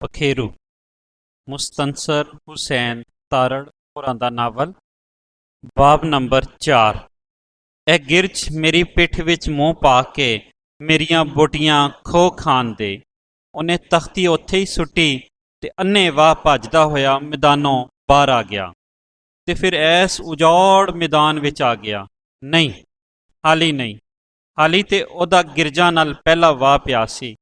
ਪਖੇਰੂ ਮੁਸਤਨਸਰ ਹੁਸੈਨ ਤਾਰੜ ਹੋਰਾਂ ਦਾ ਨਾਵਲ। ਬਾਬ ਨੰਬਰ 4। ਇਹ ਗਿਰਝ ਮੇਰੀ ਪਿੱਠ ਵਿੱਚ ਮੂੰਹ ਪਾ ਕੇ ਮੇਰੀਆਂ ਬੋਟੀਆਂ ਖੋਹ ਖਾਣ ਦੇ। ਉਹਨੇ ਤਖਤੀ ਉੱਥੇ ਹੀ ਸੁੱਟੀ ਤੇ ਅੰਨ੍ਹੇਵਾਹ ਭੱਜਦਾ ਹੋਇਆ ਮੈਦਾਨੋਂ ਬਾਹਰ ਆ ਗਿਆ ਤੇ ਫਿਰ ਐਸ ਉਜਾੜ ਮੈਦਾਨ ਵਿੱਚ ਆ ਗਿਆ। ਨਹੀਂ, ਹਾਲੀ ਨਹੀਂ, ਹਾਲੀ ਤੇ ਉਹਦਾ ਗਿਰਜਾਂ ਨਾਲ ਪਹਿਲਾ ਵਾਹ ਪਿਆ ਸੀ,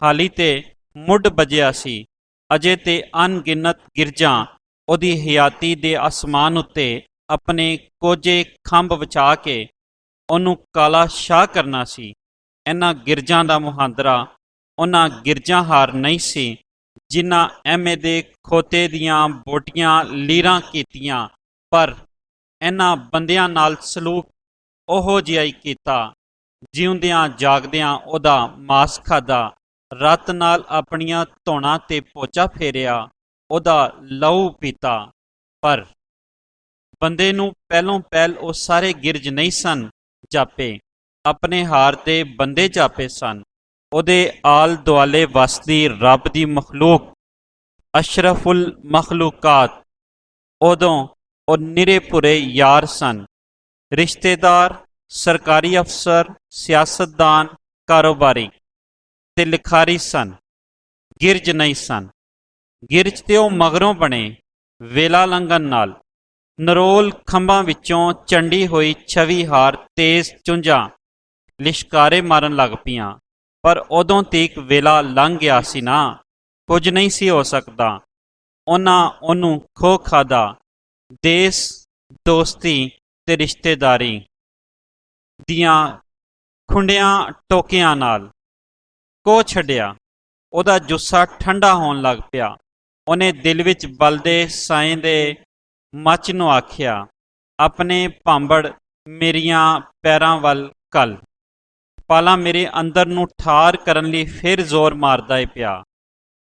ਹਾਲੀ ਤੇ ਮੁੱਢ ਵੱਜਿਆ ਸੀ। ਅਜੇ ਤੇ ਅਣਗਿਣਤ ਗਿਰਜਾਂ ਉਹਦੀ ਹਯਾਤੀ ਦੇ ਅਸਮਾਨ ਉੱਤੇ ਆਪਣੇ ਕੋਝੇ ਖੰਭ ਵਿਛਾ ਕੇ ਉਹਨੂੰ ਕਾਲਾ ਸ਼ਾਹ ਕਰਨਾ ਸੀ। ਇਹਨਾਂ ਗਿਰਜਾਂ ਦਾ ਮੁਹਾਂਦਰਾ ਉਹਨਾਂ ਗਿਰਜਾਂ ਹਾਰ ਨਹੀਂ ਸੀ ਜਿਨ੍ਹਾਂ ਐਮੇ ਦੇ ਖੋਤੇ ਦੀਆਂ ਬੋਟੀਆਂ ਲੀਰਾਂ ਕੀਤੀਆਂ, ਪਰ ਇਹਨਾਂ ਬੰਦਿਆਂ ਨਾਲ ਸਲੂਕ ਉਹੋ ਜਿਹਾ ਹੀ ਕੀਤਾ। ਜਿਉਂਦਿਆਂ ਜਾਗਦਿਆਂ ਉਹਦਾ ਮਾਸ ਖਾਧਾ, ਰਤ ਨਾਲ ਆਪਣੀਆਂ ਧੌਣਾਂ 'ਤੇ ਪੋਚਾ ਫੇਰਿਆ, ਉਹਦਾ ਲਹੂ ਪੀਤਾ। ਪਰ ਬੰਦੇ ਨੂੰ ਪਹਿਲੋਂ ਪਹਿਲ ਉਹ ਸਾਰੇ ਗਿਰਜ ਨਹੀਂ ਸਨ ਜਾਪੇ, ਆਪਣੇ ਹਾਰ ਦੇ ਬੰਦੇ ਜਾਪੇ ਸਨ। ਉਹਦੇ ਆਲ ਦੁਆਲੇ ਵਸਦੀ ਰੱਬ ਦੀ ਮਖਲੂਕ, ਅਸ਼ਰਫੁਲ ਮਖਲੂਕਾਤ, ਉਦੋਂ ਉਹ ਨਿਰੇ ਭੁਰੇ ਯਾਰ ਸਨ। ਰਿਸ਼ਤੇਦਾਰ, ਸਰਕਾਰੀ ਅਫਸਰ, ਸਿਆਸਤਦਾਨ, ਕਾਰੋਬਾਰੀ ਤੇ ਲਿਖਾਰੀ ਸਨ, ਗਿਰਜ ਨਹੀਂ ਸਨ। ਗਿਰਜ ਤੇ ਉਹ ਮਗਰੋਂ ਬਣੇ, ਵੇਲਾ ਲੰਘਣ ਨਾਲ। ਨਰੋਲ ਖੰਭਾਂ ਵਿੱਚੋਂ ਚੰਡੀ ਹੋਈ ਛਵੀ ਹਾਰ ਤੇਜ਼ ਚੁੰਝਾਂ ਲਿਸ਼ਕਾਰੇ ਮਾਰਨ ਲੱਗ ਪਈਆਂ। ਪਰ ਉਦੋਂ ਤੀਕ ਵੇਲਾ ਲੰਘ ਗਿਆ ਸੀ ਨਾ, ਕੁਝ ਨਹੀਂ ਸੀ ਹੋ ਸਕਦਾ। ਉਹਨਾਂ ਉਹਨੂੰ ਖੋਹ ਖਾਧਾ, ਦੇਸ, ਦੋਸਤੀ ਤੇ ਰਿਸ਼ਤੇਦਾਰੀ ਦੀਆਂ ਖੁੰਡਿਆਂ ਟੋਕਿਆਂ ਨਾਲ ਕੋਹ ਛੱਡਿਆ। ਉਹਦਾ ਜੁੱਸਾ ਠੰਡਾ ਹੋਣ ਲੱਗ ਪਿਆ। ਉਹਨੇ ਦਿਲ ਵਿੱਚ ਬਲਦੇ ਸਾਏ ਦੇ ਮੱਚ ਨੂੰ ਆਖਿਆ, ਆਪਣੇ ਭਾਂਬੜ ਮੇਰੀਆਂ ਪੈਰਾਂ ਵੱਲ ਘੱਲ। ਪਾਲਾ ਮੇਰੇ ਅੰਦਰ ਨੂੰ ਠਾਰ ਕਰਨ ਲਈ ਫਿਰ ਜ਼ੋਰ ਮਾਰਦਾ ਏ ਪਿਆ।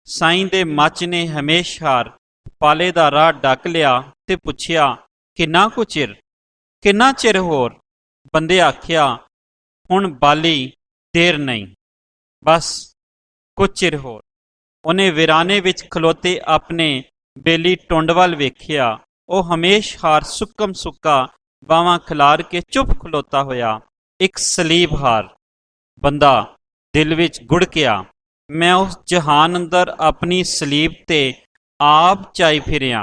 ਸਾਈਂ ਦੇ ਮੱਚ ਨੇ ਹਮੇਸ਼ਾਰ ਪਾਲੇ ਦਾ ਰਾਹ ਡੱਕ ਲਿਆ ਤੇ ਪੁੱਛਿਆ, ਕਿੰਨਾ ਕੁ ਚਿਰ, ਕਿੰਨਾ ਚਿਰ ਹੋਰ? ਬੰਦੇ ਆਖਿਆ, ਹੁਣ ਬਾਲੀ, ਦੇਰ ਨਹੀਂ, ਬਸ ਕੁਝ ਚਿਰ ਹੋਰ। ਉਹਨੇ ਵੀਰਾਨੇ ਵਿੱਚ ਖਲੋਤੇ ਆਪਣੇ ਬੇਲੀ ਟੁੰਡ ਵੱਲ ਵੇਖਿਆ। ਉਹ ਹਮੇਸ਼ਾਰ ਸੁੱਕਮ ਸੁੱਕਾ ਬਾਹਾਂ ਖਿਲਾਰ ਕੇ ਚੁੱਪ ਖਲੋਤਾ ਹੋਇਆ, ਇੱਕ ਸਲੀਬ ਹਾਰ। ਬੰਦਾ ਦਿਲ ਵਿੱਚ ਗੁੜਕਿਆ, ਮੈਂ ਉਸ ਜਹਾਨ ਅੰਦਰ ਆਪਣੀ ਸਲੀਬ ਤੇ ਆਪ ਚਾਈ ਫਿਰਿਆ।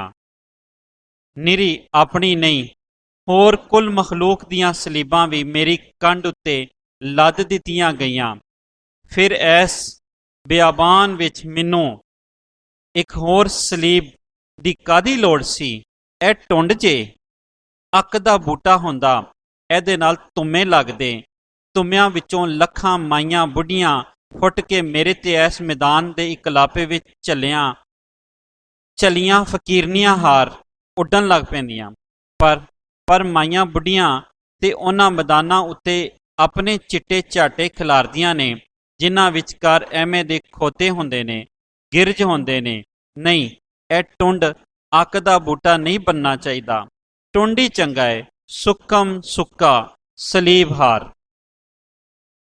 ਨਿਰੀ ਆਪਣੀ ਨਹੀਂ, ਹੋਰ ਕੁੱਲ ਮਖਲੂਕ ਦੀਆਂ ਸਲੀਬਾਂ ਵੀ ਮੇਰੀ ਕੰਧ ਉੱਤੇ ਲੱਦ ਦਿੱਤੀਆਂ ਗਈਆਂ। ਫਿਰ ਐਸ ਬਿਆਬਾਨ ਵਿੱਚ ਮੈਨੂੰ ਇੱਕ ਹੋਰ ਸਲੀਬ ਦੀ ਕਾਹਦੀ ਲੋੜ ਸੀ? ਇਹ ਟੁੰਡ ਜੇ ਅੱਕ ਦਾ ਬੂਟਾ ਹੁੰਦਾ, ਇਹਦੇ ਨਾਲ ਤੁੰਮੇ ਲੱਗਦੇ। ਤੁੰਮਿਆਂ ਵਿੱਚੋਂ ਲੱਖਾਂ ਮਾਈਆਂ ਬੁੱਢੀਆਂ ਫੁੱਟ ਕੇ ਮੇਰੇ ਤੇ ਐਸ ਮੈਦਾਨ ਦੇ ਇਕਲਾਪੇ ਵਿੱਚ ਚਲੀਆਂ ਫਕੀਰਨੀਆਂ ਹਾਰ ਉੱਡਣ ਲੱਗ ਪੈਂਦੀਆਂ। ਪਰ ਮਾਈਆਂ ਬੁੱਢੀਆਂ ਤੇ ਉਹਨਾਂ ਮੈਦਾਨਾਂ ਉੱਤੇ ਆਪਣੇ ਚਿੱਟੇ ਝਾਟੇ ਖਿਲਾਰਦੀਆਂ ਨੇ ਜਿਨ੍ਹਾਂ ਵਿਚਕਾਰ ਐਵੇਂ ਦੇ ਖੋਤੇ ਹੁੰਦੇ ਨੇ, ਗਿਰਜ ਹੁੰਦੇ ਨੇ। ਨਹੀਂ, ਇਹ ਟੁੰਡ ਅੱਕ ਦਾ ਬੂਟਾ ਨਹੀਂ ਬਣਨਾ ਚਾਹੀਦਾ। ਟੁੰਡ ਹੀ ਚੰਗਾ ਏ, ਸੁੱਕਮ ਸੁੱਕਾ ਸਲੀਬ ਹਾਰ।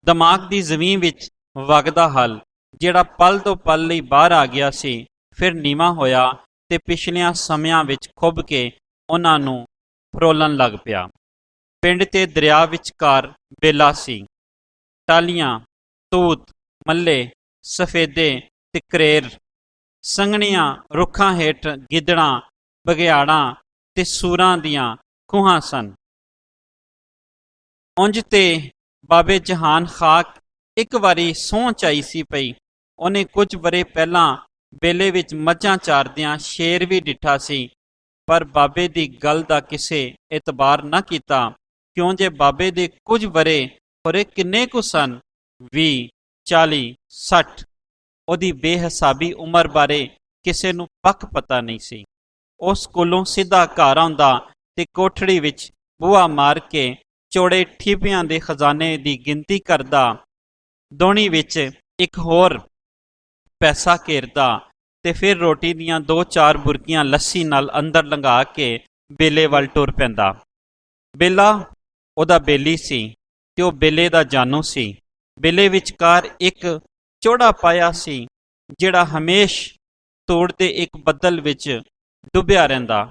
ਦਿਮਾਗ ਦੀ ਜ਼ਮੀਨ ਵਿੱਚ ਵਗਦਾ ਹਲ, ਜਿਹੜਾ ਪਲ ਤੋਂ ਪਲ ਲਈ ਬਾਹਰ ਆ ਗਿਆ ਸੀ, ਫਿਰ ਨੀਵਾਂ ਹੋਇਆ ਤੇ ਪਿਛਲਿਆਂ ਸਮਿਆਂ ਵਿੱਚ ਖੁੱਭ ਕੇ ਉਹਨਾਂ ਨੂੰ ਫਰੋਲਣ ਲੱਗ ਪਿਆ। ਪਿੰਡ ਤੇ ਦਰਿਆ ਵਿਚਕਾਰ ਬੇਲਾ ਸੀ। ਟਾਹਲੀਆਂ, ਤੂਤ, ਮੱਲੇ, ਸਫੇਦੇ ਤੇ ਕਰੇਰ, ਸੰਘਣੀਆਂ ਰੁੱਖਾਂ ਹੇਠ ਗਿੱਦੜਾਂ, ਬਘਿਆੜਾਂ ਤੇ ਸੂਰਾਂ ਦੀਆਂ ਖੂਹਾਂ ਸਨ। ਉਂਝ ਤੇ ਬਾਬੇ ਜਹਾਨ ਖਾਕ ਇੱਕ ਵਾਰੀ ਸਹੁੰ ਚਾਈ ਸੀ ਪਈ। ਉਹਨੇ ਕੁਝ ਵਰੇ ਪਹਿਲਾਂ ਬੇਲੇ ਵਿੱਚ ਮੱਝਾਂ ਚਾਰਦਿਆਂ ਸ਼ੇਰ ਵੀ ਡਿੱਠਾ ਸੀ, ਪਰ ਬਾਬੇ ਦੀ ਗੱਲ ਦਾ ਕਿਸੇ ਇਤਬਾਰ ਨਾ ਕੀਤਾ, ਕਿਉਂ ਜੇ ਬਾਬੇ ਦੇ ਕੁਝ ਵਰੇ ਹੋਰੇ ਕਿੰਨੇ ਕੁ ਸਨ, 20, 40, 60। ਉਹਦੀ ਬੇਹਿਸਾਬੀ ਉਮਰ ਬਾਰੇ ਕਿਸੇ ਨੂੰ ਪੱਕ ਪਤਾ ਨਹੀਂ ਸੀ। ਉਸ ਕੋਲੋਂ ਸਿੱਧਾ ਘਰ ਆਉਂਦਾ ਤੇ ਕੋਠੜੀ ਵਿੱਚ ਬੂਹਾ ਮਾਰ ਕੇ ਚੌੜੇ ਠੀਪਿਆਂ ਦੇ ਖਜ਼ਾਨੇ ਦੀ ਗਿਣਤੀ ਕਰਦਾ, ਦੋਣੀ ਵਿੱਚ ਇੱਕ ਹੋਰ ਪੈਸਾ ਘੇਰਦਾ ਤੇ ਫਿਰ ਰੋਟੀ ਦੀਆਂ 2-4 ਬੁਰਕੀਆਂ ਲੱਸੀ ਨਾਲ ਅੰਦਰ ਲੰਘਾ ਕੇ ਬੇਲੇ ਵੱਲ ਟੁਰ ਪੈਂਦਾ। ਬੇਲਾ ਉਹਦਾ ਬੇਲੀ ਸੀ ਤੇ ਉਹ ਬੇਲੇ ਦਾ ਜਾਨੂ ਸੀ। ਬੇਲੇ ਵਿਚਕਾਰ ਇੱਕ ਚੌੜਾ ਪਾਇਆ ਸੀ ਜਿਹੜਾ ਹਮੇਸ਼ ਧੂੜ ਦੇ ਇੱਕ ਬੱਦਲ ਵਿੱਚ ਡੁੱਬਿਆ ਰਹਿੰਦਾ।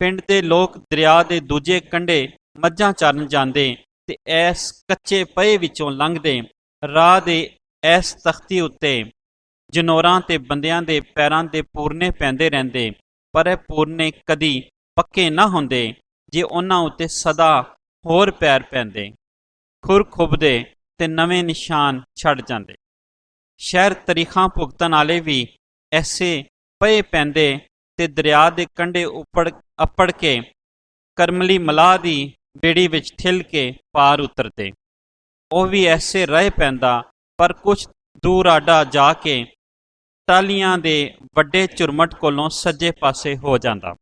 ਪਿੰਡ ਦੇ ਲੋਕ ਦਰਿਆ ਦੇ ਦੂਜੇ ਕੰਢੇ ਮੱਝਾਂ ਚਰਨ ਜਾਂਦੇ ਤੇ ਐਸ ਕੱਚੇ ਪਹੇ ਵਿੱਚੋਂ ਲੰਘਦੇ ਰਾਹ ਦੇ ਐਸ ਤਖਤੀ ਉੱਤੇ ਜਨੌਰਾਂ ਤੇ ਬੰਦਿਆਂ ਦੇ ਪੈਰਾਂ ਦੇ ਪੂਰਨੇ ਪੈਂਦੇ ਰਹਿੰਦੇ, ਪਰ ਇਹ ਪੂਰਨੇ ਕਦੀ ਪੱਕੇ ਨਾ ਹੁੰਦੇ ਜੇ ਉਹਨਾਂ ਉੱਤੇ ਸਦਾ ਹੋਰ ਪੈਰ ਪੈਂਦੇ, ਖੁਰ ਖੁੱਬਦੇ ਤੇ ਨਵੇਂ ਨਿਸ਼ਾਨ ਛੱਡ ਜਾਂਦੇ। ਸ਼ਹਿਰ ਤਰੀਖਾਂ ਭੁਗਤਣ ਵਾਲੇ ਵੀ ਐਸੇ ਪਏ ਪੈਂਦੇ ਤੇ ਦਰਿਆ ਦੇ ਕੰਢੇ ਅੱਪੜ ਕੇ ਕਰਮਲੀ ਮਲਾਹ ਦੀ ਬੇੜੀ ਵਿੱਚ ਠਿਲ ਕੇ ਪਾਰ ਉਤਰਦੇ। ਉਹ ਵੀ ਐਸੇ ਰਹਿ ਪੈਂਦਾ, ਪਰ ਕੁਛ ਦੂਰ ਆਡਾ ਜਾ ਕੇ ਟਾਹਲੀਆਂ ਦੇ ਵੱਡੇ ਝੁਰਮਟ ਕੋਲੋਂ ਸੱਜੇ ਪਾਸੇ ਹੋ ਜਾਂਦਾ।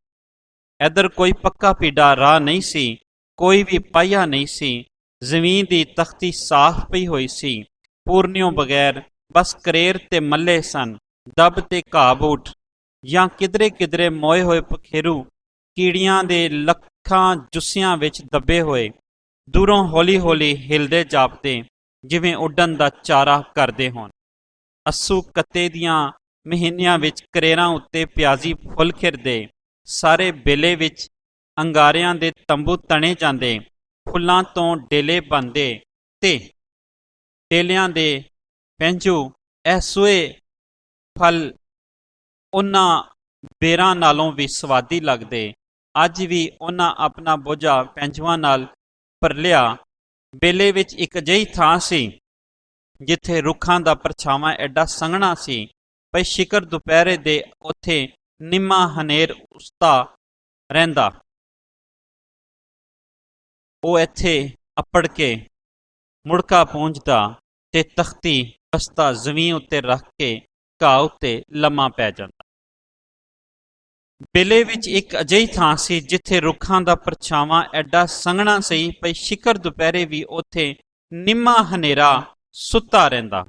ਇੱਧਰ ਕੋਈ ਪੱਕਾ ਪੀਡਾ ਰਾਹ ਨਹੀਂ ਸੀ, ਕੋਈ ਵੀ ਪਾਹੀਆ ਨਹੀਂ ਸੀ। ਜ਼ਮੀਨ ਦੀ ਤਖਤੀ ਸਾਫ਼ ਪਈ ਹੋਈ ਸੀ, ਪੂਰਨਿਓਂ ਬਗੈਰ ਬਸ ਕਰੇਰ ਤੇ ਮੱਲੇ ਸਨ। ਦੱਬ ਤੇ ਘਾਹ ਬੂਟ ਜਾਂ ਕਿਧਰੇ ਕਿਧਰੇ ਮੋਏ ਹੋਏ ਪਖੇਰੂ ਕੀੜੀਆਂ ਦੇ ਲੱਖਾਂ ਜੁੱਸਿਆਂ ਵਿੱਚ ਦੱਬੇ ਹੋਏ ਦੂਰੋਂ ਹੌਲੀ ਹੌਲੀ ਹਿਲਦੇ ਜਾਪਦੇ, ਜਿਵੇਂ ਉੱਡਣ ਦਾ ਚਾਰਾ ਕਰਦੇ ਹੋਣ। ਅੱਸੂ ਕੱਤੇ ਦੀਆਂ ਮਹੀਨਿਆਂ ਵਿੱਚ ਕਰੇਰਾਂ ਉੱਤੇ ਪਿਆਜ਼ੀ ਫੁੱਲ ਖਿਰਦੇ, ਸਾਰੇ ਬੇਲੇ ਵਿੱਚ ਅੰਗਾਰਿਆਂ ਦੇ ਤੰਬੂ ਤਣੇ ਜਾਂਦੇ, ਫੁੱਲਾਂ ਤੋਂ ਡੇਲੇ ਬਣਦੇ ਤੇ ਡੇਲਿਆਂ ਦੇ ਪੈਂਜੂ ਇਹ ਸੂਏ ਫਲ ਉਹਨਾਂ ਬੇਰਾਂ ਨਾਲੋਂ ਵੀ ਸਵਾਦੀ ਲੱਗਦੇ। ਅੱਜ ਵੀ ਉਹਨਾਂ ਆਪਣਾ ਬੋਝਾ ਪੈਂਜੂਆਂ ਨਾਲ ਭਰਲਿਆ। ਬੇਲੇ ਵਿੱਚ ਇੱਕ ਅਜਿਹੀ ਥਾਂ ਸੀ ਜਿੱਥੇ ਰੁੱਖਾਂ ਦਾ ਪਰਛਾਵਾਂ ਐਡਾ ਸੰਘਣਾ ਸੀ, ਪਈ ਸ਼ਿਕਰ ਦੁਪਹਿਰੇ ਦੇ ਉੱਥੇ ਨਿੰਮਾ ਹਨੇਰ ਉਸਤਾ ਰਹਿੰਦਾ। ਉਹ ਇੱਥੇ ਅੱਪੜ ਕੇ ਮੁੜਕਾ ਪੂੰਝਦਾ ਤੇ ਤਖਤੀ ਬਸਤਾ ਜ਼ਮੀਨ ਉੱਤੇ ਰੱਖ ਕੇ ਘਾਹ ਉੱਤੇ ਲੰਮਾ ਪੈ ਜਾਂਦਾ। ਬੇਲੇ ਵਿੱਚ ਇੱਕ ਅਜਿਹੀ ਥਾਂ ਸੀ ਜਿੱਥੇ ਰੁੱਖਾਂ ਦਾ ਪਰਛਾਵਾਂ ਐਡਾ ਸੰਘਣਾ ਸੀ, ਪਈ ਸ਼ਿਕਰ ਦੁਪਹਿਰੇ ਵੀ ਉੱਥੇ ਨਿੰਮਾ ਹਨੇਰਾ ਸੁੱਤਾ ਰਹਿੰਦਾ।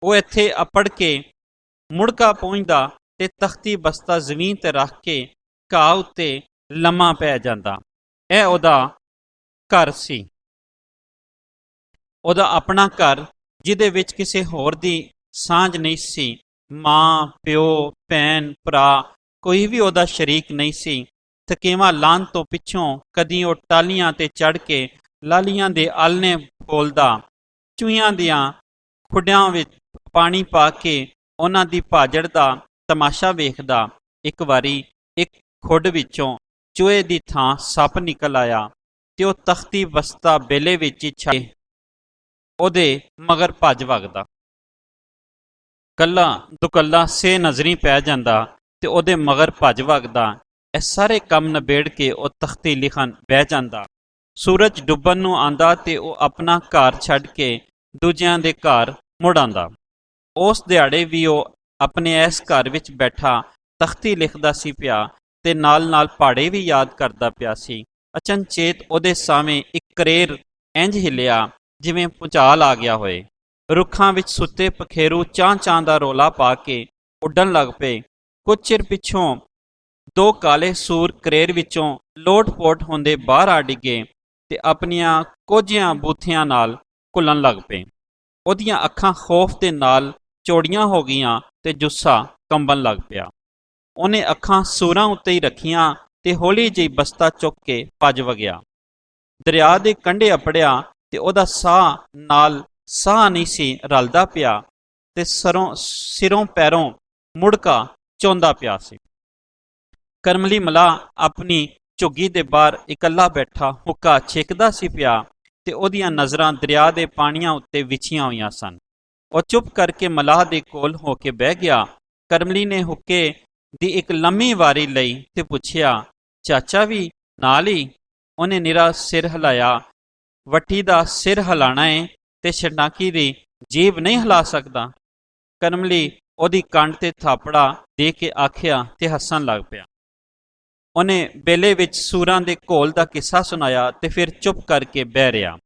ਉਹ ਇੱਥੇ ਅੱਪੜ ਕੇ ਮੁੜਕਾ ਪਹੁੰਚਦਾ ਤੇ ਤਖਤੀ ਬਸਤਾ ਜ਼ਮੀਨ ਤੇ ਰੱਖ ਕੇ ਘਾਹ ਉੱਤੇ ਲੰਮਾ ਪੈ ਜਾਂਦਾ। ਇਹ ਉਹਦਾ ਘਰ ਸੀ, ਉਹਦਾ ਆਪਣਾ ਘਰ, ਜਿਹਦੇ ਵਿੱਚ ਕਿਸੇ ਹੋਰ ਦੀ ਸਾਂਝ ਨਹੀਂ ਸੀ। ਮਾਂ ਪਿਓ ਭੈਣ ਭਰਾ ਕੋਈ ਵੀ ਉਹਦਾ ਸ਼ਰੀਕ ਨਹੀਂ ਸੀ। ਥਕੇਵਾਂ ਲਾਹਣ ਤੋਂ ਪਿੱਛੋਂ ਕਦੀ ਉਹ ਟਾਹਲੀਆਂ ਤੇ ਚੜ੍ਹ ਕੇ ਲਾਲੀਆਂ ਦੇ ਆਲ੍ਹਣੇ ਫੋਲਦਾ, ਚੂਹਿਆਂ ਦੀਆਂ ਖੁੱਡਿਆਂ ਵਿੱਚ ਪਾਣੀ ਪਾ ਕੇ ਉਹਨਾਂ ਦੀ ਭਾਜੜ ਦਾ ਤਮਾਸ਼ਾ ਵੇਖਦਾ। ਇੱਕ ਵਾਰੀ ਇੱਕ ਖੁੱਡ ਵਿੱਚੋਂ ਚੂਹੇ ਦੀ ਥਾਂ ਸੱਪ ਨਿਕਲ ਆਇਆ ਤੇ ਉਹ ਤਖਤੀ ਬਸਤਾ ਬੇਲੇ ਵਿੱਚ ਹੀ ਛੱਡ ਉਹਦੇ ਮਗਰ ਭੱਜ ਵਗਦਾ। ਕੱਲਾ ਦੁਕੱਲਾ ਸੇ ਨਜ਼ਰੀ ਪੈ ਜਾਂਦਾ ਤੇ ਉਹਦੇ ਮਗਰ ਭੱਜ ਵਗਦਾ। ਇਹ ਸਾਰੇ ਕੰਮ ਨਿਬੇੜ ਕੇ ਉਹ ਤਖਤੀ ਲਿਖਣ ਬਹਿ ਜਾਂਦਾ। ਸੂਰਜ ਡੁੱਬਣ ਨੂੰ ਆਂਦਾ ਤੇ ਉਹ ਆਪਣਾ ਘਰ ਛੱਡ ਕੇ ਦੂਜਿਆਂ ਦੇ ਘਰ ਮੁੜ ਆਂਦਾ। ਉਸ ਦਿਹਾੜੇ ਵੀ ਉਹ ਆਪਣੇ ਇਸ ਘਰ ਵਿੱਚ ਬੈਠਾ ਤਖਤੀ ਲਿਖਦਾ ਸੀ ਪਿਆ ਤੇ ਨਾਲ ਨਾਲ ਪਹਾੜੇ ਵੀ ਯਾਦ ਕਰਦਾ ਪਿਆ ਸੀ। ਅਚਨਚੇਤ ਉਹਦੇ ਸਾਹਮਣੇ ਇੱਕ ਕਰੇਰ ਇੰਝ ਹਿੱਲਿਆ ਜਿਵੇਂ ਭੁਚਾਲ ਆ ਗਿਆ ਹੋਏ। ਰੁੱਖਾਂ ਵਿੱਚ ਸੁੱਤੇ ਪਖੇਰੂ ਚਾਂ ਚਾਂ ਦਾ ਰੌਲਾ ਪਾ ਕੇ ਉੱਡਣ ਲੱਗ ਪਏ। ਕੁਝ ਚਿਰ ਪਿੱਛੋਂ ਦੋ ਕਾਲੇ ਸੂਰ ਕਰੇਰ ਵਿੱਚੋਂ ਲੋਟ-ਪੋਟ ਹੁੰਦੇ ਬਾਹਰ ਆ ਡਿੱਗੇ ਤੇ ਆਪਣੀਆਂ ਕੋਝੀਆਂ ਬੂਥਿਆਂ ਨਾਲ ਘੁਲਣ ਲੱਗ ਪਏ। ਉਹਦੀਆਂ ਅੱਖਾਂ ਖੌਫ ਦੇ ਨਾਲ ਚੌੜੀਆਂ ਹੋ ਗਈਆਂ ਤੇ ਜੁੱਸਾ ਕੰਬਣ ਲੱਗ ਪਿਆ। ਉਹਨੇ ਅੱਖਾਂ ਸੂਰਾਂ ਉੱਤੇ ਹੀ ਰੱਖੀਆਂ ਤੇ ਹੌਲੀ ਜਿਹੀ ਬਸਤਾ ਚੁੱਕ ਕੇ ਭੱਜ ਵਗਿਆ। ਦਰਿਆ ਦੇ ਕੰਢੇ ਅੱਪੜਿਆ ਤੇ ਉਹਦਾ ਸਾਹ ਨਾਲ ਸਾਹ ਨਹੀਂ ਸੀ ਰਲਦਾ ਪਿਆ ਤੇ ਸਿਰੋਂ ਪੈਰੋਂ ਮੁੜਕਾ ਚੋਂਦਾ ਪਿਆ ਸੀ। ਕਰਮਲੀ ਮਲਾਹ ਆਪਣੀ ਝੁੱਗੀ ਦੇ ਬਾਹਰ ਇਕੱਲਾ ਬੈਠਾ ਹੁੱਕਾ ਛੇਕਦਾ ਸੀ ਪਿਆ ਤੇ ਉਹਦੀਆਂ ਨਜ਼ਰਾਂ ਦਰਿਆ ਦੇ ਪਾਣੀਆਂ ਉੱਤੇ ਵਿਛੀਆਂ ਹੋਈਆਂ ਸਨ। ਉਹ ਚੁੱਪ ਕਰਕੇ ਮਲਾਹ ਦੇ ਕੋਲ ਹੋ ਕੇ ਬਹਿ ਗਿਆ। ਕਰਮਲੀ ਨੇ ਹੁੱਕੇ ਦੀ ਇੱਕ ਲੰਮੀ ਵਾਰੀ ਲਈ ਤੇ ਪੁੱਛਿਆ, ਚਾਚਾ ਵੀ ਨਾਲ ਹੀ? ਉਹਨੇ ਨਿਰਾ ਸਿਰ ਹਿਲਾਇਆ। ਵੱਟੀ ਦਾ ਸਿਰ ਹਿਲਾਣਾ ਏ ਤੇ ਛੰਡਾਕੀ ਦੀ ਜੀਭ ਨਹੀਂ ਹਿਲਾ ਸਕਦਾ? ਕਰਮਲੀ ਉਹਦੀ ਕੰਨ ਤੇ ਥਾਪੜਾ ਦੇ ਕੇ ਆਖਿਆ ਤੇ ਹੱਸਣ ਲੱਗ ਪਿਆ। ਉਹਨੇ ਬੇਲੇ ਵਿੱਚ ਸੂਰਾਂ ਦੇ ਘੋਲ ਦਾ ਕਿੱਸਾ ਸੁਣਾਇਆ ਤੇ ਫਿਰ ਚੁੱਪ ਕਰਕੇ ਬਹਿ ਰਿਹਾ।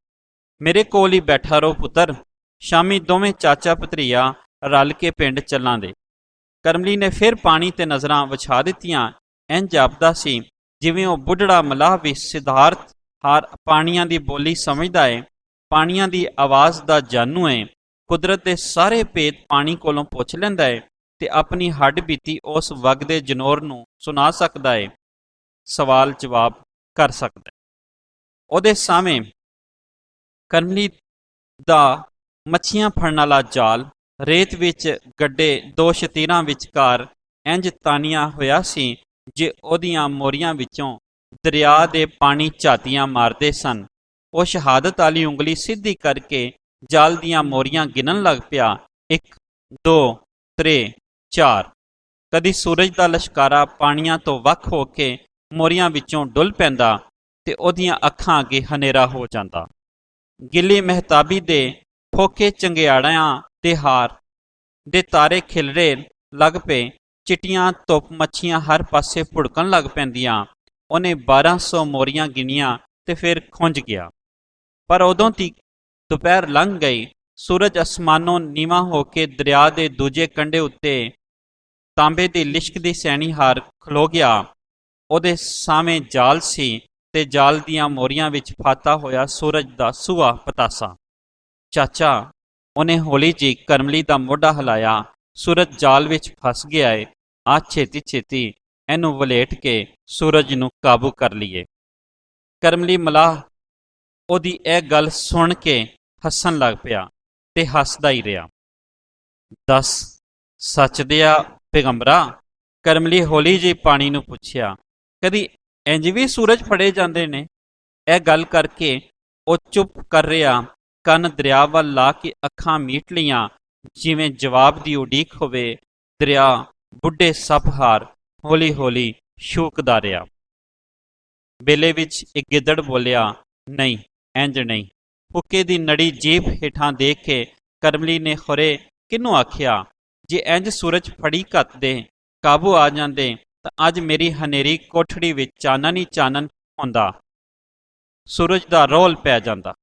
ਮੇਰੇ ਕੋਲ ਹੀ ਬੈਠਾ ਰਹੋ ਪੁੱਤਰ, ਸ਼ਾਮੀ ਦੋਵੇਂ ਚਾਚਾ ਭਤਰੀਆ ਰਲ ਕੇ ਪਿੰਡ ਚੱਲਾਂਗੇ। ਕਰਮਲੀ ਨੇ ਫਿਰ ਪਾਣੀ ਤੇ ਨਜ਼ਰਾਂ ਵਿਛਾ ਦਿੱਤੀਆਂ। ਇੰਝ ਜਾਪਦਾ ਸੀ ਜਿਵੇਂ ਉਹ ਬੁੱਢੜਾ ਮਲਾਹ ਵੀ ਸਿਧਾਰਥ ਹਾਰ ਪਾਣੀਆਂ ਦੀ ਬੋਲੀ ਸਮਝਦਾ ਏ, ਪਾਣੀਆਂ ਦੀ ਆਵਾਜ਼ ਦਾ ਜਾਣੂ ਏ, ਕੁਦਰਤ ਦੇ ਸਾਰੇ ਭੇਦ ਪਾਣੀ ਕੋਲੋਂ ਪੁੱਛ ਲੈਂਦਾ ਏ ਤੇ ਆਪਣੀ ਹੱਡ ਬੀਤੀ ਉਸ ਵਗਦੇ ਜਨੌਰ ਨੂੰ ਸੁਣਾ ਸਕਦਾ ਏ, ਸਵਾਲ ਜਵਾਬ ਕਰ ਸਕਦਾ ਏ। ਉਹਦੇ ਸਾਹਮਣੇ ਕਰਮਲੀ ਦਾ ਮੱਛੀਆਂ ਫੜਨ ਵਾਲਾ ਜਾਲ ਰੇਤ ਵਿੱਚ ਗੱਡੇ ਦੋ ਸ਼ਤੀਰਾਂ ਵਿਚਕਾਰ ਇੰਜ ਤਾਣਿਆ ਹੋਇਆ ਸੀ ਜੇ ਉਹਦੀਆਂ ਮੋਰੀਆਂ ਵਿੱਚੋਂ ਦਰਿਆ ਦੇ ਪਾਣੀ ਝਾਤੀਆਂ ਮਾਰਦੇ ਸਨ। ਉਹ ਸ਼ਹਾਦਤ ਵਾਲੀ ਉਂਗਲੀ ਸਿੱਧੀ ਕਰਕੇ ਜਾਲ ਦੀਆਂ ਮੋਰੀਆਂ ਗਿਣਨ ਲੱਗ ਪਿਆ। 1 2 3 4। ਕਦੀ ਸੂਰਜ ਦਾ ਲਸ਼ਕਾਰਾ ਪਾਣੀਆਂ ਤੋਂ ਵੱਖ ਹੋ ਕੇ ਮੋਰੀਆਂ ਵਿੱਚੋਂ ਡੁੱਲ ਪੈਂਦਾ ਤੇ ਉਹਦੀਆਂ ਅੱਖਾਂ ਅੱਗੇ ਹਨੇਰਾ ਹੋ ਜਾਂਦਾ। ਗਿੱਲੀ ਮਹਿਤਾਬੀ ਦੇ ਫੋਕੇ ਚੰਗਿਆੜਿਆਂ ਦੇ ਹਾਰ ਦੇ ਤਾਰੇ ਖਿਲਰੇ ਲੱਗ ਪਏ। ਚਿੱਟੀਆਂ ਧੁੱਪ ਮੱਛੀਆਂ ਹਰ ਪਾਸੇ ਭੁੜਕਣ ਲੱਗ ਪੈਂਦੀਆਂ। ਉਹਨੇ 1200 ਮੋਰੀਆਂ ਗਿਣੀਆਂ ਤੇ ਫਿਰ ਖੁੰਝ ਗਿਆ। ਪਰ ਉਦੋਂ ਤੀਕ ਦੁਪਹਿਰ ਲੰਘ ਗਈ। ਸੂਰਜ ਅਸਮਾਨੋਂ ਨੀਵਾਂ ਹੋ ਕੇ ਦਰਿਆ ਦੇ ਦੂਜੇ ਕੰਢੇ ਉੱਤੇ ਤਾਂਬੇ ਦੀ ਲਿਸ਼ਕਦੀ ਸੈਣੀ ਹਾਰ ਖਲੋ ਗਿਆ। ਉਹਦੇ ਸਾਹਮਣੇ ਜਾਲ ਸੀ ਤੇ ਜਾਲ ਦੀਆਂ ਮੋਰੀਆਂ ਵਿੱਚ ਫਾਤਾ ਹੋਇਆ ਸੂਰਜ ਦਾ ਸੂਹਾ ਪਤਾਸਾ। ਚਾਚਾ, ਉਹਨੇ ਹੌਲੀ ਜਿਹੀ ਕਰਮਲੀ ਦਾ ਮੋਢਾ ਹਿਲਾਇਆ। ਸੂਰਜ ਜਾਲ ਵਿੱਚ ਫਸ ਗਿਆ ਏ। ਆ ਛੇਤੀ ਛੇਤੀ ਇਹਨੂੰ ਵਲੇਟ ਕੇ ਸੂਰਜ ਨੂੰ ਕਾਬੂ ਕਰ ਲਈਏ। ਕਰਮਲੀ ਮਲਾਹ ਉਹਦੀ ਇਹ ਗੱਲ ਸੁਣ ਕੇ ਹੱਸਣ ਲੱਗ ਪਿਆ ਤੇ ਹੱਸਦਾ ਹੀ ਰਿਹਾ। ਦੱਸ, ਸੱਚ ਦਿਆ ਪੈਗੰਬਰਾ, ਕਰਮਲੀ ਹੌਲੀ ਜਿਹੀ ਪਾਣੀ ਨੂੰ ਪੁੱਛਿਆ, ਕਦੀ ਇੰਜ ਵੀ ਸੂਰਜ ਫੜੇ ਜਾਂਦੇ ਨੇ? ਇਹ ਗੱਲ ਕਰਕੇ ਉਹ ਚੁੱਪ ਕਰ ਰਿਹਾ। ਕੰਨ ਦਰਿਆ ਵੱਲ ਲਾ ਕੇ ਅੱਖਾਂ ਮੀਟ ਲਈਆਂ ਜਿਵੇਂ ਜਵਾਬ ਦੀ ਉਡੀਕ ਹੋਵੇ। ਦਰਿਆ ਬੁੱਢੇ ਸੱਪ ਹਾਰ ਹੌਲੀ ਹੌਲੀ ਸ਼ੂਕਦਾ ਰਿਹਾ। ਬੇਲੇ ਵਿੱਚ ਇੱਕ ਗਿੱਦੜ ਬੋਲਿਆ, ਨਹੀਂ, ਇੰਜ ਨਹੀਂ। ਹੁੱਕੇ ਦੀ ਨੜੀ ਜੀਭ ਹੇਠਾਂ ਦੇਖ ਕੇ ਕਰਮਲੀ ਨੇ ਖੁਰੇ ਕਿਹਨੂੰ ਆਖਿਆ, ਜੇ ਇੰਜ ਸੂਰਜ ਫੜੀ ਘੱਤਦੇ ਕਾਬੂ ਆ ਜਾਂਦੇ ਤਾਂ ਅੱਜ ਮੇਰੀ ਹਨੇਰੀ ਕੋਠੜੀ ਵਿੱਚ ਚਾਨਣ ਹੀ ਚਾਨਣ ਹੁੰਦਾ, ਸੂਰਜ ਦਾ ਰੋਲ ਪੈ ਜਾਂਦਾ।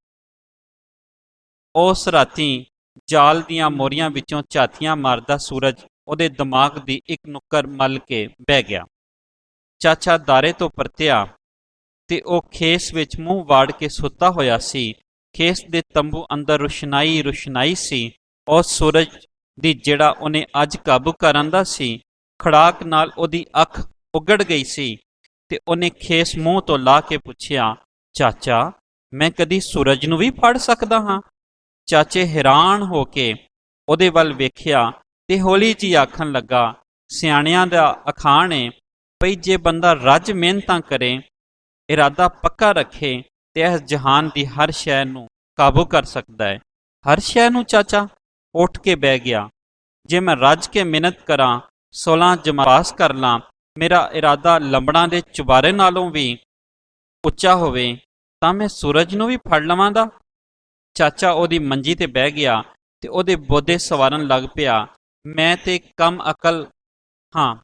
ਉਸ ਰਾਤੀ ਜਾਲ ਦੀਆਂ ਮੋਰੀਆਂ ਵਿੱਚੋਂ ਝਾਤੀਆਂ ਮਾਰਦਾ ਸੂਰਜ ਉਹਦੇ ਦਿਮਾਗ ਦੀ ਇੱਕ ਨੁੱਕਰ ਮੱਲ ਕੇ ਬਹਿ ਗਿਆ। ਚਾਚਾ ਦਾਰੇ ਤੋਂ ਪਰਤਿਆ ਤੇ ਉਹ ਖੇਸ ਵਿੱਚ ਮੂੰਹ ਵਾੜ ਕੇ ਸੁੱਤਾ ਹੋਇਆ ਸੀ। ਖੇਸ ਦੇ ਤੰਬੂ ਅੰਦਰ ਰੁਸ਼ਨਾਈ ਰੁਸ਼ਨਾਈ ਸੀ। ਉਸ ਸੂਰਜ ਦੀ ਜਿਹੜਾ ਉਹਨੇ ਅੱਜ ਕਾਬੂ ਕਰਨ ਦਾ ਸੀ, ਖੜਾਕ ਨਾਲ ਉਹਦੀ ਅੱਖ ਉਗੜ ਗਈ ਸੀ ਤੇ ਉਹਨੇ ਖੇਸ ਮੂੰਹ ਤੋਂ ਲਾ ਕੇ ਪੁੱਛਿਆ, ਚਾਚਾ, ਮੈਂ ਕਦੀ ਸੂਰਜ ਨੂੰ ਵੀ ਫੜ ਸਕਦਾ ਹਾਂ? ਚਾਚੇ ਹੈਰਾਨ ਹੋ ਕੇ ਉਹਦੇ ਵੱਲ ਵੇਖਿਆ ਤੇ ਹੌਲੀ ਜਿਹੀ ਆਖਣ ਲੱਗਾ, ਸਿਆਣਿਆਂ ਦਾ ਅਖਾਣ ਏ ਭਈ ਜੇ ਬੰਦਾ ਰੱਜ ਮਿਹਨਤਾਂ ਕਰੇ, ਇਰਾਦਾ ਪੱਕਾ ਰੱਖੇ ਤੇ ਇਸ ਜਹਾਨ ਦੀ ਹਰ ਸ਼ੈ ਨੂੰ ਕਾਬੂ ਕਰ ਸਕਦਾ ਹੈ। ਹਰ ਸ਼ੈ ਨੂੰ? ਚਾਚਾ ਉੱਠ ਕੇ ਬਹਿ ਗਿਆ। ਜੇ ਮੈਂ ਰੱਜ ਕੇ ਮਿਹਨਤ ਕਰਾਂ, 16 ਜਮਾਤ ਕਰ ਲਾਂ, ਮੇਰਾ ਇਰਾਦਾ ਲੰਬੜਾਂ ਦੇ ਚੁਬਾਰੇ ਨਾਲੋਂ ਵੀ ਉੱਚਾ ਹੋਵੇ, ਤਾਂ ਮੈਂ ਸੂਰਜ ਨੂੰ ਵੀ ਫੜ ਲਵਾਂ ਦਾ। ਚਾਚਾ ਉਹਦੀ ਮੰਜੀ ਤੇ ਬਹਿ ਗਿਆ ਤੇ ਉਹਦੇ ਬੋਦੇ ਸਵਾਰਨ ਲੱਗ ਪਿਆ। ਮੈਂ ਤੇ ਕਮ ਅਕਲ ਹਾਂ,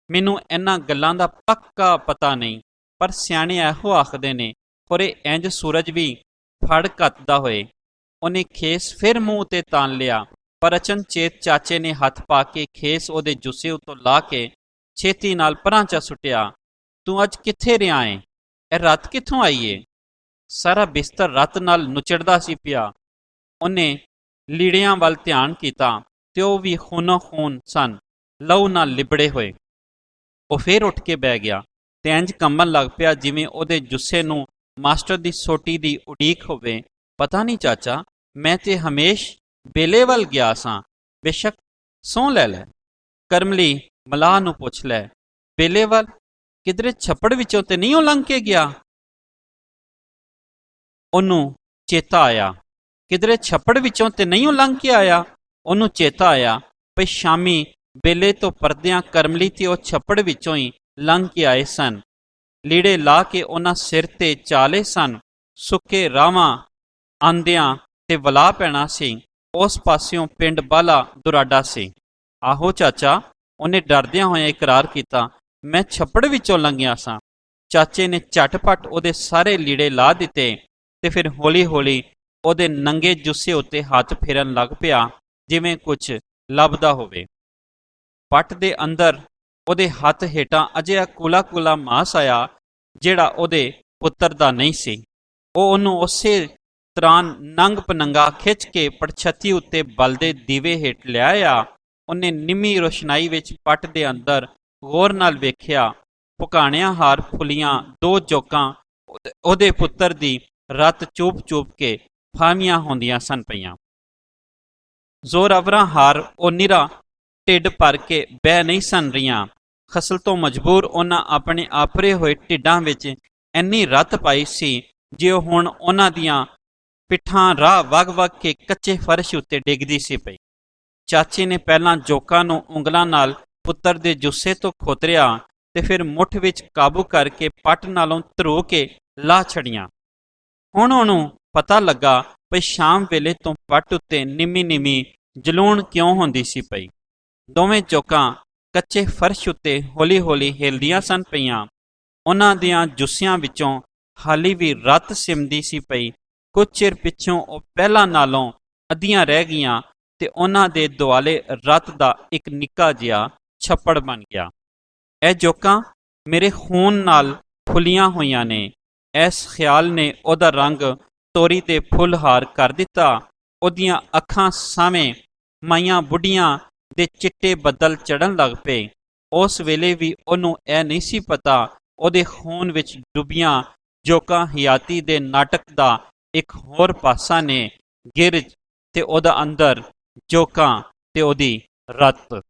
ਮੈਨੂੰ ਇਹਨਾਂ ਗੱਲਾਂ ਦਾ ਪੱਕਾ ਪਤਾ ਨਹੀਂ, ਪਰ ਸਿਆਣੇ ਇਹੋ ਆਖਦੇ ਨੇ ਖੁਰੇ ਇੰਜ ਸੂਰਜ ਵੀ ਫੜ ਘੱਤਦਾ ਹੋਏ। ਉਹਨੇ ਖੇਸ ਫਿਰ ਮੂੰਹ ਤੇ ਤਾਣ ਲਿਆ, ਪਰ ਅਚਨਚੇਤ ਚਾਚੇ ਨੇ ਹੱਥ ਪਾ ਕੇ ਖੇਸ ਉਹਦੇ ਜੁੱਸੇ ਉੱਤੋਂ ਲਾ ਕੇ ਛੇਤੀ ਨਾਲ ਪਰਾਂ ਚਾ ਸੁੱਟਿਆ। ਤੂੰ ਅੱਜ ਕਿੱਥੇ ਰਿਹਾ ਏ? ਇਹ ਰੱਤ ਕਿੱਥੋਂ ਆਈ ਏ? ਸਾਰਾ ਬਿਸਤਰ ਰੱਤ ਨਾਲ ਨੁਚੜਦਾ ਸੀ ਪਿਆ। ਉਹਨੇ ਲੀੜਿਆਂ ਵੱਲ ਧਿਆਨ ਕੀਤਾ ਤੇ ਉਹ ਵੀ ਖੂਨੋ ਖੂਨ ਸਨ, ਲਹੂ ਨਾਲ ਲਿਬੜੇ ਹੋਏ। ਉਹ ਫੇਰ ਉੱਠ ਕੇ ਬਹਿ ਗਿਆ ਤੇ ਇੰਜ ਕੰਬਣ ਲੱਗ ਪਿਆ ਜਿਵੇਂ ਉਹਦੇ ਜੁੱਸੇ ਨੂੰ ਮਾਸਟਰ ਦੀ ਸੋਟੀ ਦੀ ਉਡੀਕ ਹੋਵੇ। ਪਤਾ ਨਹੀਂ ਚਾਚਾ, ਮੈਂ ਤੇ ਹਮੇਸ਼ ਬੇਲੇ ਵੱਲ ਗਿਆ ਸਾਂ। ਬੇਸ਼ੱਕ ਸਹੁੰ ਲੈ ਲੈ। ਕਰਮਲੀ ਮਲਾਹ ਨੂੰ ਪੁੱਛ ਲੈ, ਬੇਲੇ ਵੱਲ? ਕਿਧਰੇ ਛੱਪੜ ਵਿੱਚੋਂ ਤੇ ਨਹੀਂ ਉਹ ਲੰਘ ਕੇ ਗਿਆ? ਉਹਨੂੰ ਚੇਤਾ ਆਇਆ, ਕਿਧਰੇ ਛੱਪੜ ਵਿੱਚੋਂ ਤੇ ਨਹੀਂ ਉਹ ਲੰਘ ਕੇ ਆਇਆ। ਉਹਨੂੰ ਚੇਤਾ ਆਇਆ ਭਈ ਸ਼ਾਮੀ ਬੇਲੇ ਤੋਂ ਪਰਦਿਆਂ ਕਰਮਲੀ ਤੇ ਉਹ ਛੱਪੜ ਵਿੱਚੋਂ ਹੀ ਲੰਘ ਕੇ ਆਏ ਸਨ। ਲੀੜੇ ਲਾ ਕੇ ਉਹਨਾਂ ਸਿਰ ਤੇ ਚਾਲੇ ਸਨ। ਸੁੱਕੇ ਰਾਵਾਂ ਆਂਦਿਆਂ ਤੇ ਵਲਾ ਪੈਣਾ ਸੀ। ਉਸ ਪਾਸਿਓਂ ਪਿੰਡ ਬਾਲਾ ਦੁਰਾਡਾ ਸੀ। ਆਹੋ ਚਾਚਾ, ਉਹਨੇ ਡਰਦਿਆਂ ਹੋਇਆਂ ਇਕਰਾਰ ਕੀਤਾ, ਮੈਂ ਛੱਪੜ ਵਿੱਚੋਂ ਲੰਘਿਆ ਸਾਂ। ਚਾਚੇ ਨੇ ਝਟਪਟ ਉਹਦੇ ਸਾਰੇ ਲੀੜੇ ਲਾ ਦਿੱਤੇ ਤੇ ਫਿਰ ਹੌਲੀ ਹੌਲੀ ਉਹਦੇ ਨੰਗੇ ਜੁੱਸੇ ਉੱਤੇ ਹੱਥ ਫੇਰਨ ਲੱਗ ਪਿਆ ਜਿਵੇਂ ਕੁਝ ਲੱਭਦਾ ਹੋਵੇ। ਪੱਟ ਦੇ ਅੰਦਰ ਉਹਦੇ ਹੱਥ ਹੇਠਾਂ ਅਜਿਹਾ ਕੂਲਾ ਕੂਲਾ ਮਾਸ ਆਇਆ ਜਿਹੜਾ ਉਹਦੇ ਪੁੱਤਰ ਦਾ ਨਹੀਂ ਸੀ। ਉਹ ਉਹਨੂੰ ਉਸੇ ਤਰ੍ਹਾਂ ਨੰਗ ਪਨੰਗਾ ਖਿੱਚ ਕੇ ਪੜਛੱਤੀ ਉੱਤੇ ਬਲਦੇ ਦੀਵੇ ਹੇਠ ਲਿਆਇਆ ਉਹਨੇ ਨਿੰਮੀ ਰੋਸ਼ਨਾਈ ਵਿੱਚ ਪੱਟ ਦੇ ਅੰਦਰ ਗੌਰ ਨਾਲ ਵੇਖਿਆ। ਪੁਕਾਣਿਆਂ ਹਾਰ ਫੁੱਲੀਆਂ 2 ਜੋਕਾਂ ਉਹਦੇ ਪੁੱਤਰ ਦੀ ਰੱਤ ਚੂਪ ਕੇ ਫਾਹਮੀਆਂ ਹੁੰਦੀਆਂ ਸਨ ਪਈਆਂ। ਜ਼ੋਰਾਵਰਾਂ ਹਾਰ ਉਹ ਨਿਰਾ ਢਿੱਡ ਭਰ ਕੇ ਬਹਿ ਨਹੀਂ ਸਨ ਰਹੀਆਂ। ਖਸਲ ਤੋਂ ਮਜਬੂਰ ਉਹਨਾਂ ਆਪਣੇ ਆਪਰੇ ਹੋਏ ਢਿੱਡਾਂ ਵਿੱਚ ਇੰਨੀ ਰੱਤ ਪਾਈ ਸੀ ਜੇ ਉਹ ਹੁਣ ਉਹਨਾਂ ਦੀਆਂ ਪਿੱਠਾਂ ਰਾਹ ਵਗ ਕੇ ਕੱਚੇ ਫਰਸ਼ ਉੱਤੇ ਡਿੱਗਦੀ ਸੀ ਪਈ। ਚਾਚੇ ਨੇ ਪਹਿਲਾਂ ਜੋਕਾਂ ਨੂੰ ਉਂਗਲਾਂ ਨਾਲ ਪੁੱਤਰ ਦੇ ਜੁੱਸੇ ਤੋਂ ਖੋਤਰਿਆ ਤੇ ਫਿਰ ਮੁੱਠ ਵਿੱਚ ਕਾਬੂ ਕਰਕੇ ਪੱਟ ਨਾਲੋਂ ਧਰੋ ਕੇ ਲਾਹ ਛੜੀਆਂ। ਹੁਣ ਉਹਨੂੰ ਪਤਾ ਲੱਗਾ ਭਈ ਸ਼ਾਮ ਵੇਲੇ ਤੋਂ ਪੱਟ ਉੱਤੇ ਨਿੰਮੀ ਜਲੂਣ ਕਿਉਂ ਹੁੰਦੀ ਸੀ ਪਈ। ਦੋਵੇਂ ਜੋਕਾਂ ਕੱਚੇ ਫਰਸ਼ ਉੱਤੇ ਹੌਲੀ ਹਿਲਦੀਆਂ ਸਨ ਪਈਆਂ। ਉਹਨਾਂ ਦੀਆਂ ਜੁੱਸਿਆਂ ਵਿੱਚੋਂ ਹਾਲੀ ਵੀ ਰੱਤ ਸਿਮਦੀ ਸੀ ਪਈ। ਕੁਝ ਚਿਰ ਪਿੱਛੋਂ ਉਹ ਪਹਿਲਾਂ ਨਾਲੋਂ ਅੱਧੀਆਂ ਰਹਿ ਗਈਆਂ ਤੇ ਉਹਨਾਂ ਦੇ ਦੁਆਲੇ ਰੱਤ ਦਾ ਇੱਕ ਨਿੱਕਾ ਜਿਹਾ ਛੱਪੜ ਬਣ ਗਿਆ। ਇਹ ਜੋਕਾਂ ਮੇਰੇ ਖੂਨ ਨਾਲ ਫੁੱਲੀਆਂ ਹੋਈਆਂ ਨੇ। ਇਸ ਖਿਆਲ ਨੇ ਉਹਦਾ ਰੰਗ ਤੋਰੀ ਦੇ ਫੁੱਲ ਹਾਰ ਕਰ ਦਿੱਤਾ। ਉਹਦੀਆਂ ਅੱਖਾਂ ਸਾਹਵੇਂ ਮਾਈਆਂ ਬੁੱਢੀਆਂ ਦੇ ਚਿੱਟੇ ਬੱਦਲ ਚੜ੍ਹਨ ਲੱਗ ਪਏ। ਉਸ ਵੇਲੇ ਵੀ ਉਹਨੂੰ ਇਹ ਨਹੀਂ ਸੀ ਪਤਾ ਉਹਦੇ ਖੂਨ ਵਿੱਚ ਡੁੱਬੀਆਂ ਜੋਕਾਂ ਹਯਾਤੀ ਦੇ ਨਾਟਕ ਦਾ ਇੱਕ ਹੋਰ ਪਾਸਾ ਨੇ, ਗਿਰਜ ਤੇ ਉਹਦਾ ਅੰਦਰ ਜੋਕਾਂ ਤੇ ਉਹਦੀ ਰੱਤ।